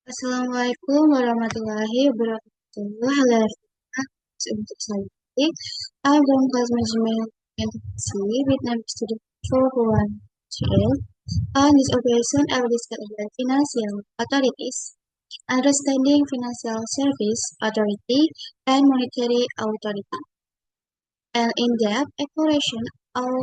Assalamualaikum warahmatullahi wabarakatuh. Halo everyone. Untuk saya, I'm from class management and C with number student 413. On this occasion, I will discuss about financial authorities, understanding financial service authority and monetary authority, and in-depth exploration of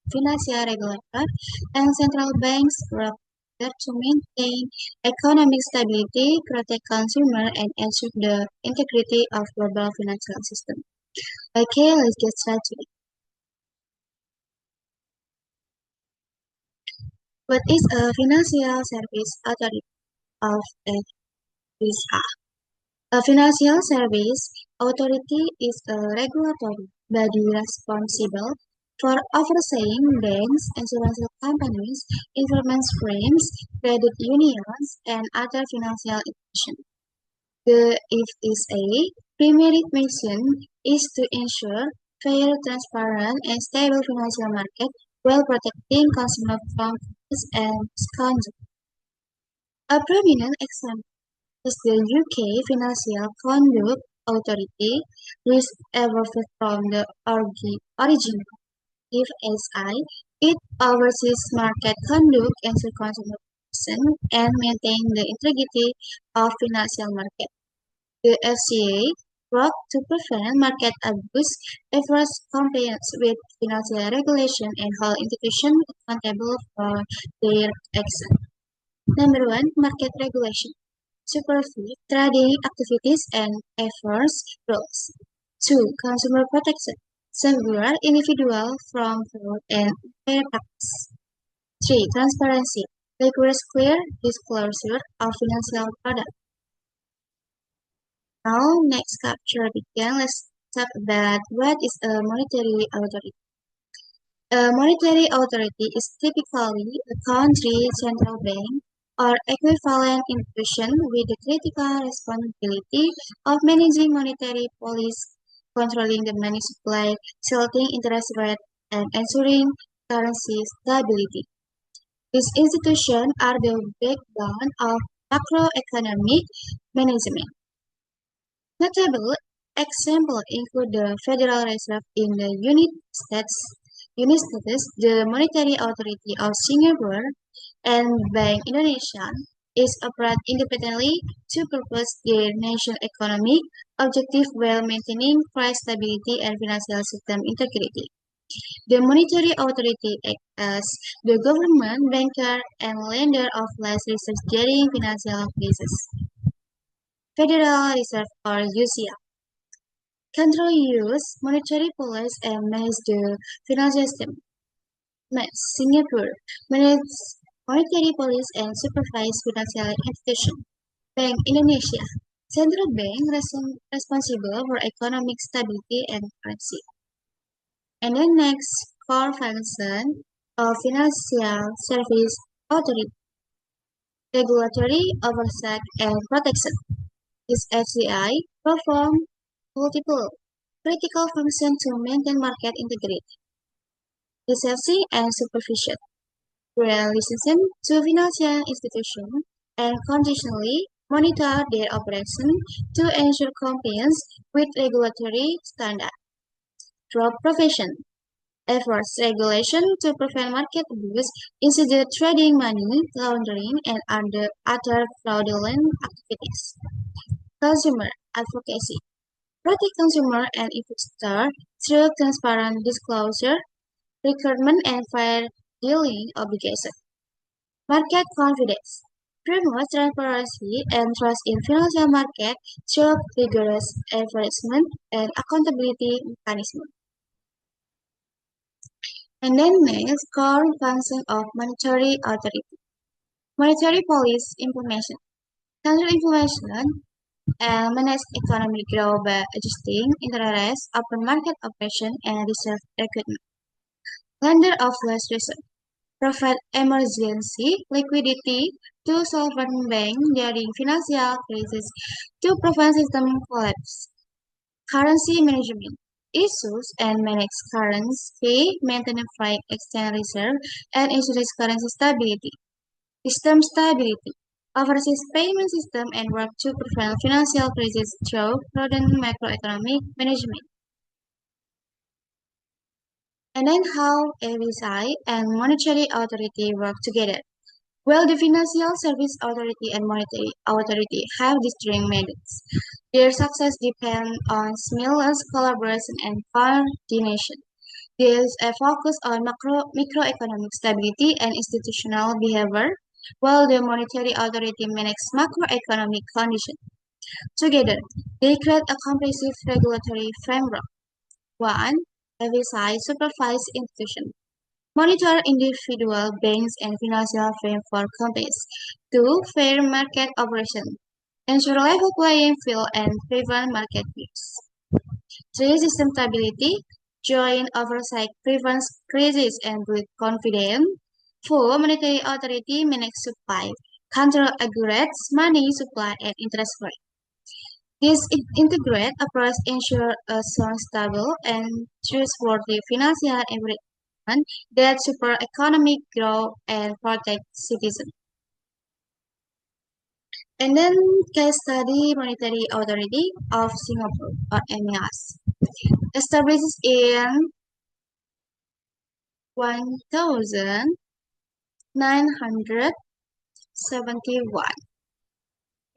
financial regulator and central banks work together to maintain economic stability, protect consumers, and ensure the integrity of global financial system. Okay, let's get started. What is a financial service authority of FISA? A financial service authority is a regulatory body responsible for overseeing banks, insurance companies, investment firms, credit unions, and other financial institutions. The FSA primary mission is to ensure fair, transparent, and stable financial market while protecting consumers from fraud and scandal. A prominent example is the UK Financial Conduct Authority, which evolved from the original FSI. It oversees market conduct, ensures consumer protection, and maintains the integrity of financial market. The FCA works to prevent market abuse, enforce compliance with financial regulation, and hold institutions accountable for their actions. Number one, market regulation. Supervise trading activities and enforce rules. 2. Consumer protection. Safeguard individuals from fraud and unfair practice. 3. Transparency. Rigorous clear disclosure of financial products. Now, next capture begin. Let's talk about what is a monetary authority. A monetary authority is typically a country central bank or equivalent institution with the critical responsibility of managing monetary policy, controlling the money supply, setting interest rate, and ensuring currency stability. These institutions are the backbone of macroeconomic management. Notable examples include the Federal Reserve in the United States, the Monetary Authority of Singapore, and Bank Indonesia is operate independently to purpose their national economic objective while maintaining price stability and financial system integrity. The monetary authority acts as the government, banker, and lender of last resort during financial crisis. Federal Reserve or UCL control use monetary policy and manage the financial system. Singapore manages monetary policy and supervise financial institutions. Bank Indonesia central bank responsible for economic stability and currency. And then next, core function of financial service authority, regulatory oversight and protection. This FCI perform multiple critical functions to maintain market integrity, reserving and supervision, listen to financial institutions, and conditionally monitor their operation to ensure compliance with regulatory standards. Fraud prevention efforts regulation to prevent market abuse, insider trading, money laundering, and other fraudulent activities. Consumer advocacy protect consumer and investors through transparent disclosure, requirement, and fair dealing obligations. Market confidence promotes transparency and trust in financial market through rigorous enforcement and accountability mechanisms. And then next, core function of monetary authority. Monetary policy implementation. Control inflation and manage economic growth by adjusting interest rates, open market operation, and reserve recruitment. Lender of last resort. Provide emergency liquidity to sovereign banks during financial crisis to prevent system collapse. Currency management. Issues and manage currency, maintain exchange reserve, and ensures currency stability. System stability. oversees payment system and work to prevent financial crisis through prudent macroeconomic management. And then how FSI and Monetary Authority work together. Well, the Financial Service Authority and Monetary Authority have distinct mandates. Their success depends on seamless collaboration and coordination. There's a focus on microeconomic stability and institutional behavior, while the Monetary Authority manages macroeconomic conditions. Together, they create a comprehensive regulatory framework. 1. FSI supervise institutions. Monitor individual banks and financial firms for companies. 2. Fair market operation. Ensure level playing field and prevent market risks. 3. System stability. Joint oversight prevents crisis and builds confidence. 4. Monetary authority manages supply. Control aggregates money supply and interest rate. This integrated approach ensures a sound, stable, and trustworthy financial environment that support economic growth and protect citizens. And then case study Monetary Authority of Singapore or MEAS. Established in 1971.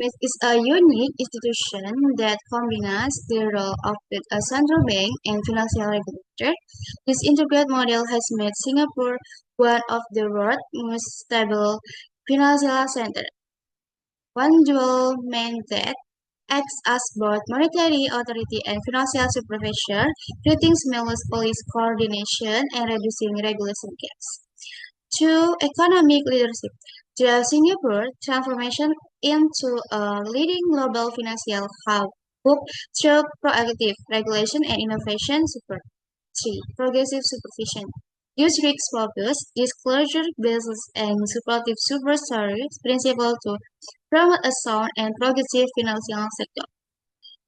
It is a unique institution that combines the role of both a central bank and financial regulator. This integrated model has made Singapore one of the world's most stable financial centers. One dual mandate acts as both monetary authority and financial supervisor, creating seamless policy coordination and reducing regulation gaps. 2. Economic leadership. Drive Singapore transformation into a leading global financial hub through proactive regulation and innovation support. 3. Progressive supervision. Use risk focus, disclosure basis, and supportive supervisory principle to promote a sound and progressive financial sector.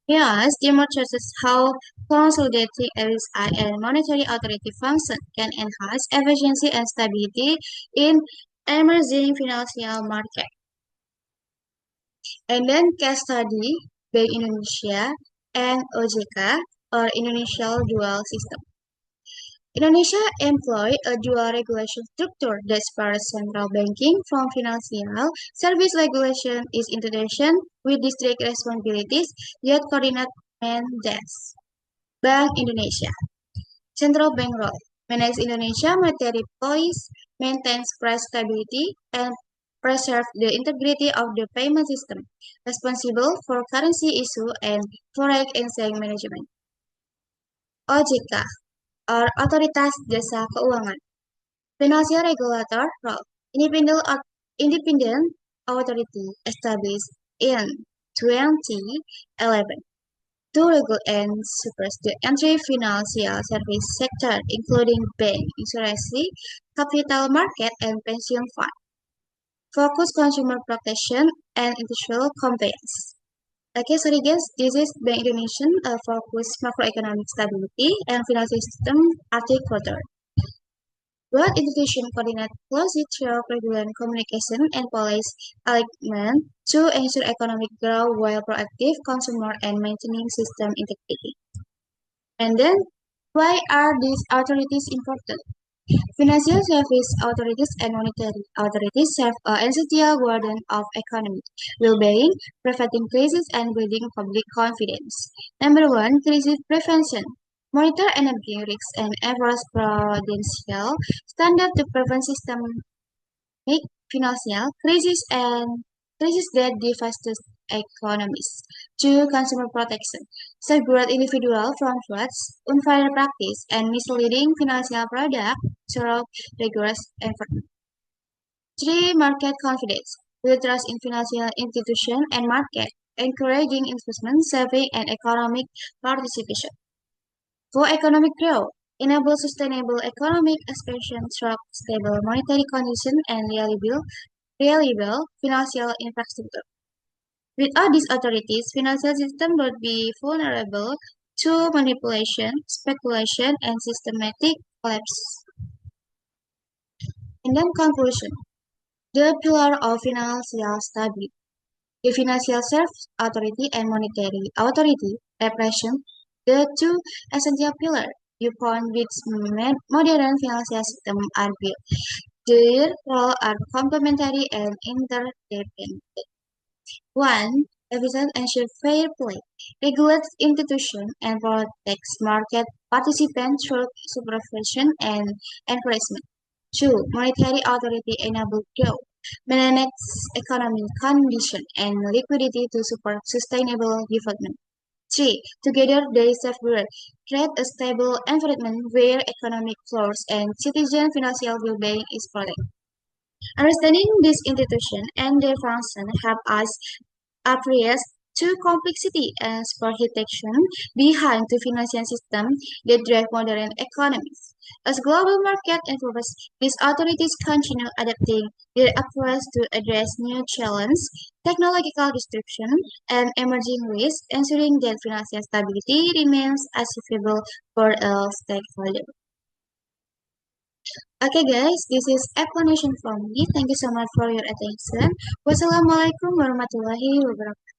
Yes, demonstrates how consolidating RSI and monetary authority function can enhance efficiency and stability in emerging financial market. And then case study Bank Indonesia and OJK or Indonesia Dual System. Indonesia employ a dual regulation structure that separates central banking from financial service regulation is integration with district responsibilities yet coordinate mandates. Bank Indonesia. Central bank role. Manage Indonesia monetary policy, maintains price stability, and preserve the integrity of the payment system, responsible for currency issue and foreign exchange management. OJK, or Otoritas Jasa Keuangan. Financial regulator role. Independent authority established in 2011 to regulate and suppress the entry financial service sector, including bank, insurance, capital market, and pension fund. Focus consumer protection and industrial compliance. Okay, sorry guys, this is Bank Indonesia focus macroeconomic stability and financial system articulate. Both institutions coordinate closely through regular communication and policy alignment to ensure economic growth while proactive consumer and maintaining system integrity. And then, why are these authorities important? Financial service authorities and monetary authorities serve as essential guardian of economic well-being, preventing crises and building public confidence. Number one, crisis prevention. Monitor energy risks and enforce prudential standard to prevent systemic financial crises that devastate economies. 2. Consumer protection. Safeguard individual from frauds, unfair practice, and misleading financial products through rigorous enforcement. 3. Market confidence. Build trust in financial institutions and market, encouraging investment, saving, and economic participation. 4. Economic growth. Enable sustainable economic expansion through stable monetary conditions and reliable financial infrastructure. Without these authorities, financial system would be vulnerable to manipulation, speculation, and systematic collapse. And then conclusion. The pillar of financial stability. The Financial Services Authority and Monetary Authority represent the two essential pillars upon which modern financial systems are built. Their roles are complementary and interdependent. One, efficient ensures fair play, regulates institutions, and protects market participants through supervision and enforcement. Two, monetary authority enables growth, manages economic conditions and liquidity to support sustainable development. Three, together they safeguard, create a stable environment where economic flows and citizen financial well-being is protected. Understanding this institution and their function help us appraise to complexity and architecture behind the financial system that drive modern economies. As global market evolves, these authorities continue adapting their approach to address new challenges, technological disruption, and emerging risks, ensuring that financial stability remains achievable for all stakeholders. Okay guys, this is explanation from me. Thank you so much for your attention. Wassalamualaikum warahmatullahi wabarakatuh.